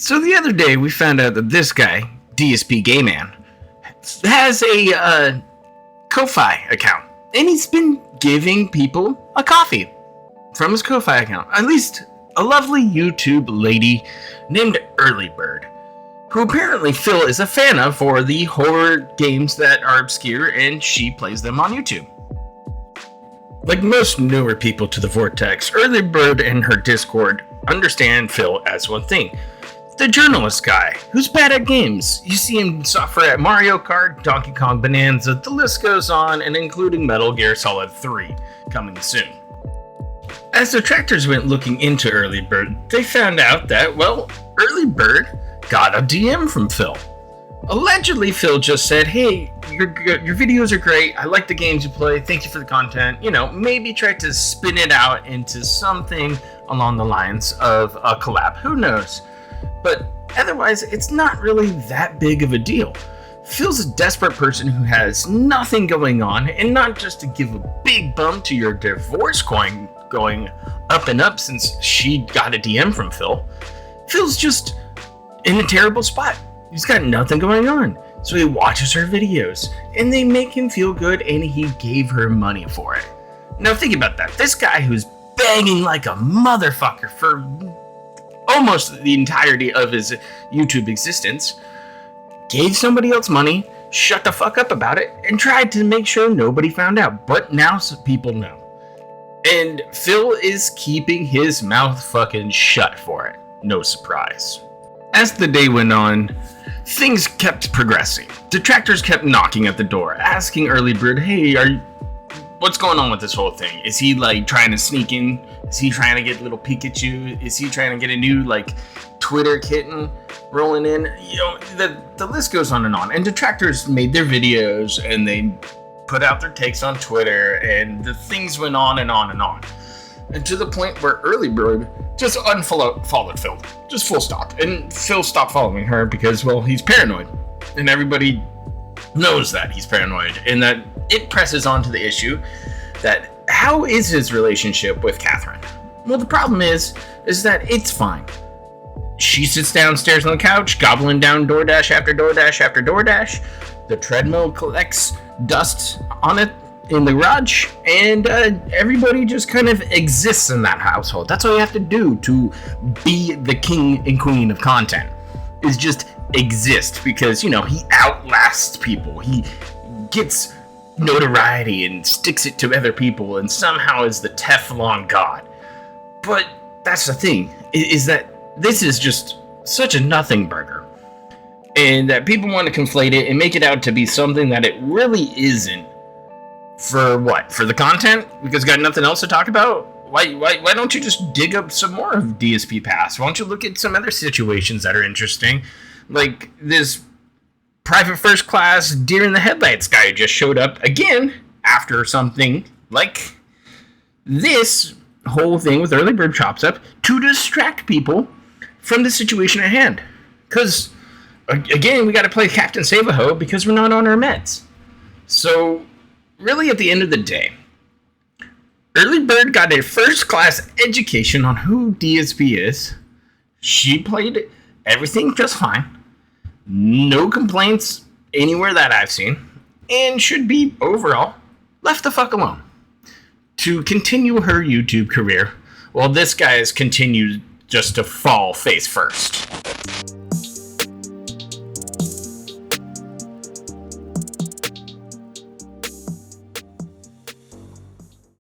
So the other day, we found out that this guy, DSP Gay Man, has a Ko-Fi account. And he's been giving people a coffee from his Ko-Fi account. At least a lovely YouTube lady named Early Bird, who apparently Phil is a fan of for the horror games that are obscure, and she plays them on YouTube. Like most newer people to the Vortex, Early Bird and her Discord understand Phil as one thing. The journalist guy, who's bad at games. You see him suffer at Mario Kart, Donkey Kong Bonanza, the list goes on, and including Metal Gear Solid 3, coming soon. As detractors went looking into Early Bird, they found out that, well, Early Bird got a DM from Phil. Allegedly, Phil just said, hey, your videos are great, I like the games you play, thank you for the content. Maybe try to spin it out into something along the lines of a collab, who knows? But otherwise, it's not really that big of a deal. Phil's a desperate person who has nothing going on, and not just to give a big bump to your divorce coin going up and up since she got a DM from Phil. Phil's just in a terrible spot. He's got nothing going on. So he watches her videos, and they make him feel good, and he gave her money for it. Now think about that. This guy who's begging like a motherfucker for almost the entirety of his YouTube existence gave somebody else money, shut the fuck up about it, and tried to make sure nobody found out. But now some people know. And Phil is keeping his mouth fucking shut for it. No surprise. As the day went on, things kept progressing. Detractors kept knocking at the door, asking Early Bird, hey, what's going on with this whole thing? Is he trying to sneak in? Is he trying to get little Pikachu? Is he trying to get a new Twitter kitten rolling in? The list goes on. And detractors made their videos and they put out their takes on Twitter, and the things went on and on and on. And to the point where Early Bird just unfollowed Phil. Just full stop. And Phil stopped following her because, well, he's paranoid. And everybody knows that he's paranoid. And that it presses on to the issue that how is his relationship with Catherine? Well, the problem is that it's fine. She sits downstairs on the couch, gobbling down DoorDash after DoorDash after DoorDash. The treadmill collects dust on it in the garage, and everybody just kind of exists in that household. That's all you have to do to be the king and queen of content, is just exist, because, he outlasts people. He gets notoriety and sticks it to other people and somehow is the Teflon god. But that's the thing, is that this is just such a nothing burger, and that people want to conflate it and make it out to be something that it really isn't. For what? For the content? Because got nothing else to talk about? Why don't you just dig up some more of DSP Pass? Why don't you look at some other situations that are interesting? Like this private first class deer in the headlights guy who just showed up again after something like this whole thing with Early Bird chops up to distract people from the situation at hand. Because, again, we got to play Captain Save-A-Ho because we're not on our meds. So, really, at the end of the day, Early Bird got a first-class education on who DSP is. She played everything just fine. No complaints anywhere that I've seen. And should be, overall, left the fuck alone to continue her YouTube career while this guy has continued just to fall face first.